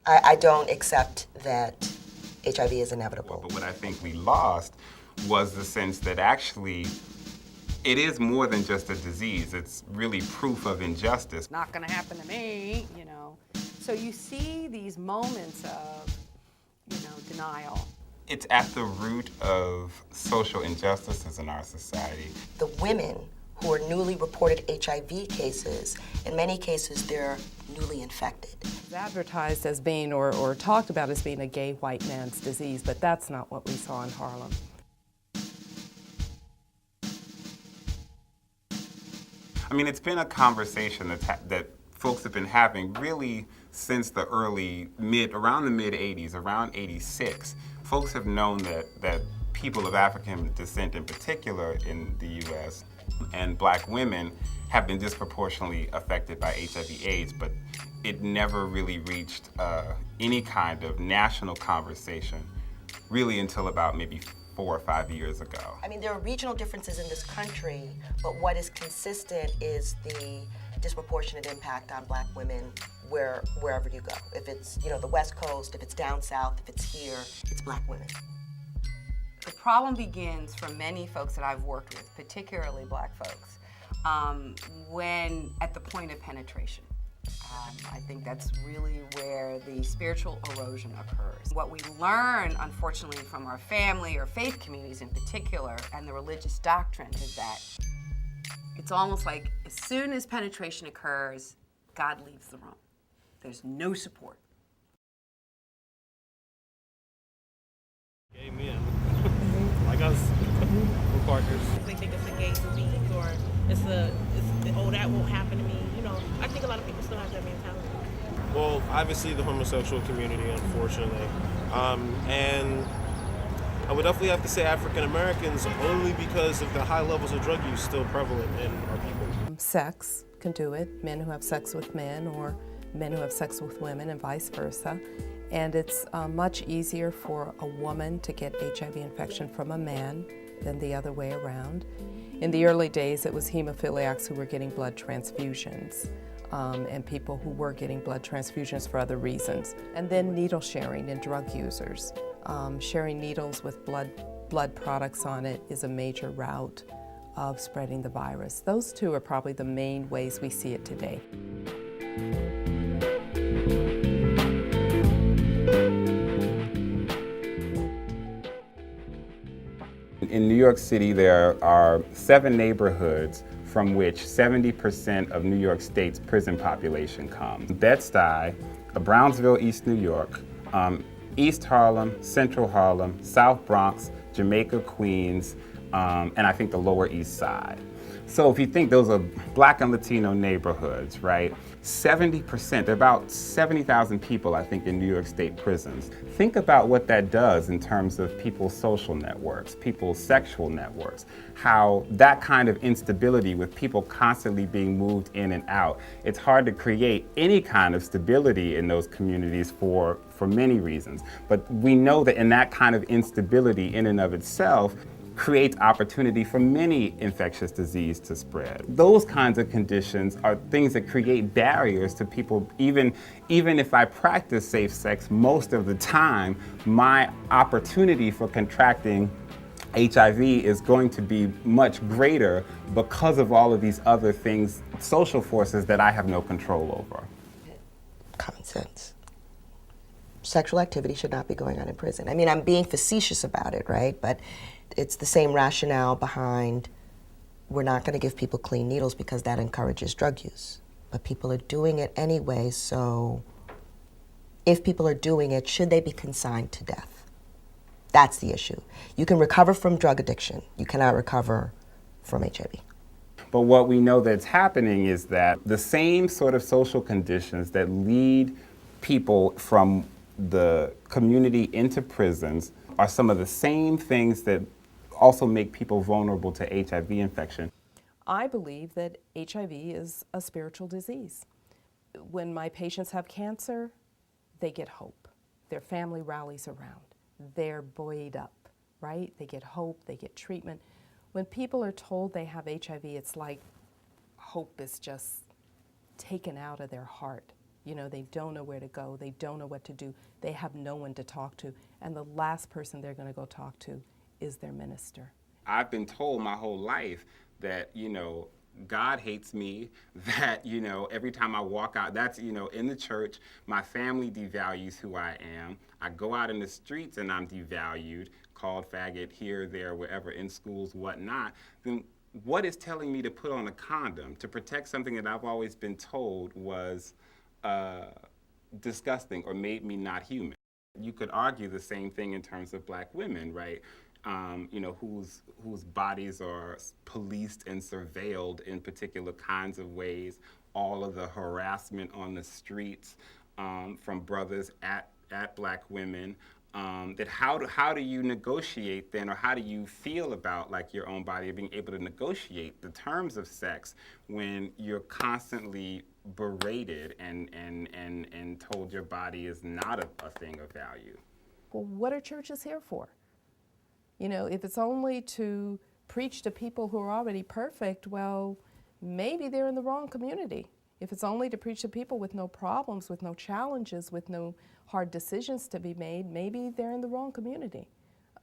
I don't accept that HIV is inevitable. But what I think we lost was the sense that actually it is more than just a disease. It's really proof of injustice. Not gonna happen to me, you know. So you see these moments of, denial. It's at the root of social injustices in our society. The women who are newly reported HIV cases, in many cases they're newly infected. It's advertised as being, or talked about as being a gay white man's disease, but that's not what we saw in Harlem. I mean, it's been a conversation that folks have been having really since the around the mid-'80s, around '86. Folks have known that people of African descent in particular in the U.S. and black women have been disproportionately affected by HIV/AIDS, but it never really reached any kind of national conversation really until about maybe 4 or 5 years ago. I mean, there are regional differences in this country, but what is consistent is the disproportionate impact on black women wherever you go. If it's, the West Coast, if it's down south, if it's here, it's black women. The problem begins for many folks that I've worked with, particularly black folks, when at the point of penetration. I think that's really where the spiritual erosion occurs. What we learn, unfortunately, from our family or faith communities in particular, and the religious doctrine is that it's almost like as soon as penetration occurs, God leaves the room. There's no support. Gay men, like us, we're partners. They think it's a gay disease or oh, that won't happen to me. I think a lot of people still have that mentality. Well, obviously the homosexual community, unfortunately. And I would definitely have to say African Americans only because of the high levels of drug use still prevalent in our people. Sex can do it, men who have sex with men or men who have sex with women and vice versa. And it's much easier for a woman to get HIV infection from a man than the other way around. In the early days, it was hemophiliacs who were getting blood transfusions and people who were getting blood transfusions for other reasons. And then needle sharing in drug users. Sharing needles with blood products on it is a major route of spreading the virus. Those two are probably the main ways we see it today. In New York City, there are 7 neighborhoods from which 70% of New York State's prison population comes. Bed-Stuy, Brownsville, East New York, East Harlem, Central Harlem, South Bronx, Jamaica, Queens, and I think the Lower East Side. So if you think those are Black and Latino neighborhoods, right? 70%, about 70,000 people, I think, in New York State prisons. Think about what that does in terms of people's social networks, people's sexual networks, how that kind of instability with people constantly being moved in and out, it's hard to create any kind of stability in those communities for many reasons. But we know that in that kind of instability in and of itself, creates opportunity for many infectious disease to spread. Those kinds of conditions are things that create barriers to people. Even if I practice safe sex most of the time, my opportunity for contracting HIV is going to be much greater because of all of these other things, social forces that I have no control over. Common sense. Sexual activity should not be going on in prison. I mean, I'm being facetious about it, right? But it's the same rationale behind we're not going to give people clean needles because that encourages drug use. But people are doing it anyway, so if people are doing it, should they be consigned to death? That's the issue. You can recover from drug addiction. You cannot recover from HIV. But what we know that's happening is that the same sort of social conditions that lead people from the community into prisons are some of the same things that also make people vulnerable to HIV infection. I believe that HIV is a spiritual disease. When my patients have cancer, they get hope. Their family rallies around. They're buoyed up, right? They get hope, they get treatment. When people are told they have HIV, it's like hope is just taken out of their heart. You know, they don't know where to go. They don't know what to do. They have no one to talk to. And the last person they're going to go talk to is their minister. I've been told my whole life that, you know, God hates me, that, you know, every time I walk out, that's, you know, in the church, my family devalues who I am. I go out in the streets and I'm devalued, called faggot here, there, wherever, in schools, whatnot. Then what is telling me to put on a condom to protect something that I've always been told was disgusting or made me not human? You could argue the same thing in terms of black women, right? You know, whose bodies are policed and surveilled in particular kinds of ways. All of the harassment on the streets from brothers at black women. That how do you negotiate then, or how do you feel about like your own body, being able to negotiate the terms of sex when you're constantly berated and told your body is not a thing of value? Well, what are churches here for? You know, if it's only to preach to people who are already perfect, well, maybe they're in the wrong community. If it's only to preach to people with no problems, with no challenges, with no hard decisions to be made, maybe they're in the wrong community.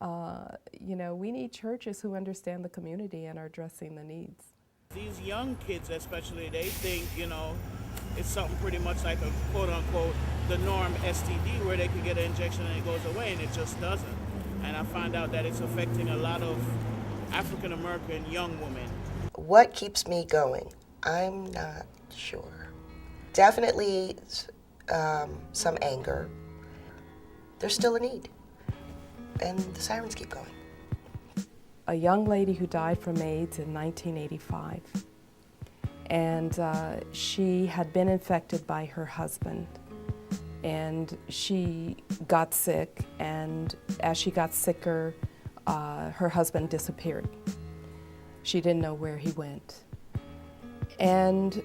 You know, we need churches who understand the community and are addressing the needs. These young kids especially, they think, you know, it's something pretty much like a quote-unquote the norm STD where they can get an injection and it goes away, and it just doesn't. And I find out that it's affecting a lot of African-American young women. What keeps me going? I'm not sure. Definitely some anger. There's still a need. And the sirens keep going. A young lady who died from AIDS in 1985. And she had been infected by her husband. And she got sick, and as she got sicker, her husband disappeared. She didn't know where he went. And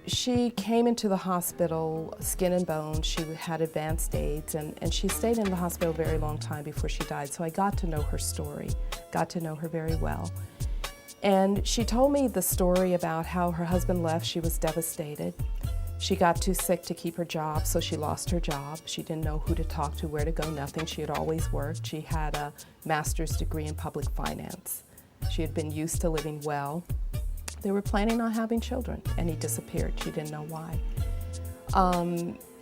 she came into the hospital, skin and bones. She had advanced AIDS, and she stayed in the hospital a very long time before she died. So I got to know her story, got to know her very well. And she told me the story about how her husband left. She was devastated. She got too sick to keep her job, so she lost her job. She didn't know who to talk to, where to go, nothing. She had always worked. She had a master's degree in public finance. She had been used to living well. They were planning on having children, and he disappeared. She didn't know why.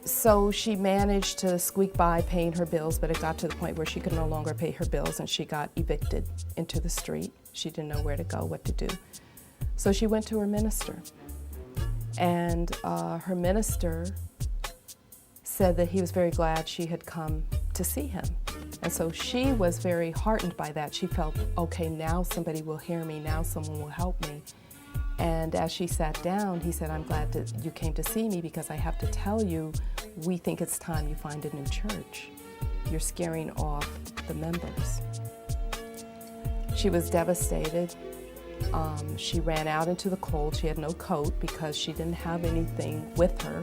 So she managed to squeak by paying her bills, but it got to the point where she could no longer pay her bills, and she got evicted into the street. She didn't know where to go, what to do. So she went to her minister. And her minister said that he was very glad she had come to see him. And so she was very heartened by that. She felt, okay, now somebody will hear me, now someone will help me. And as she sat down, he said, I'm glad that you came to see me because I have to tell you, we think it's time you find a new church. You're scaring off the members. She was devastated. She ran out into the cold. She had no coat because she didn't have anything with her.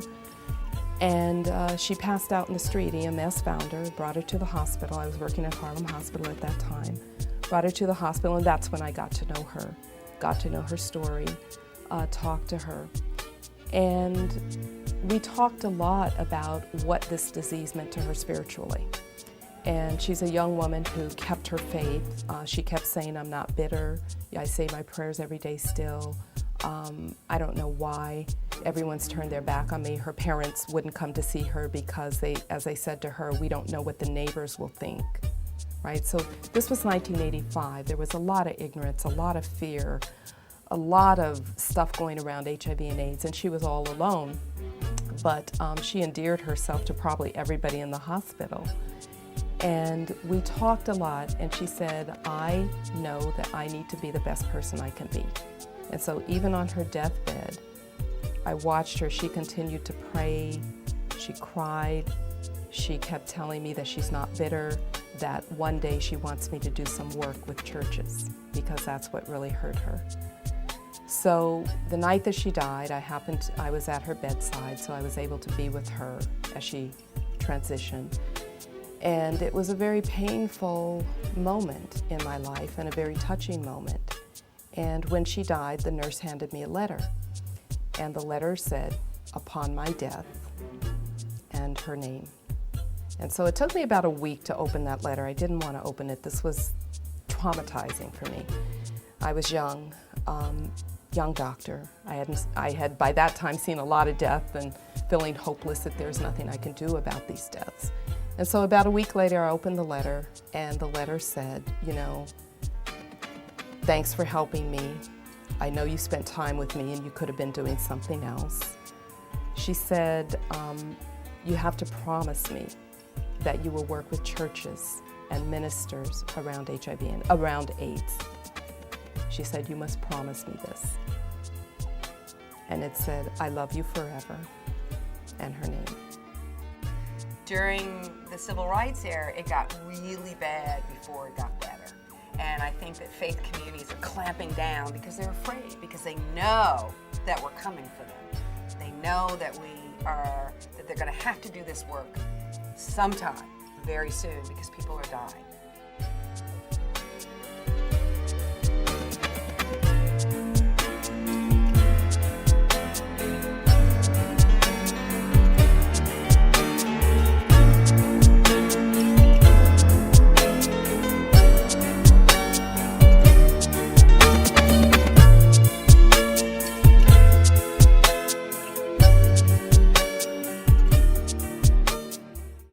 And she passed out in the street. EMS found her, brought her to the hospital. I was working at Harlem Hospital at that time. Brought her to the hospital, and that's when I got to know her. Got to know her story, talked to her. And we talked a lot about what this disease meant to her spiritually. And she's a young woman who kept her faith. She kept saying, I'm not bitter. I say my prayers every day still. I don't know why everyone's turned their back on me. Her parents wouldn't come to see her because as I said to her, we don't know what the neighbors will think, right? So this was 1985. There was a lot of ignorance, a lot of fear, a lot of stuff going around HIV and AIDS, and she was all alone. But she endeared herself to probably everybody in the hospital. And we talked a lot, and she said, I know that I need to be the best person I can be. And so even on her deathbed, I watched her. She continued to pray. She cried. She kept telling me that she's not bitter, that one day she wants me to do some work with churches because that's what really hurt her. So the night that she died, I was at her bedside, so I was able to be with her as she transitioned. And it was a very painful moment in my life and a very touching moment. And when she died, the nurse handed me a letter. And the letter said, upon my death, and her name. And so it took me about a week to open that letter. I didn't want to open it. This was traumatizing for me. I was young, young doctor. I had by that time seen a lot of death and feeling hopeless that there's nothing I can do about these deaths. And so about a week later, I opened the letter, and the letter said, you know, thanks for helping me. I know you spent time with me and you could have been doing something else. She said, you have to promise me that you will work with churches and ministers around HIV and around AIDS. She said, you must promise me this. And it said, I love you forever, and her name. During the civil rights era, it got really bad before it got better. And I think that faith communities are clamping down because they're afraid, because they know that we're coming for them. They know that that they're going to have to do this work sometime very soon because people are dying.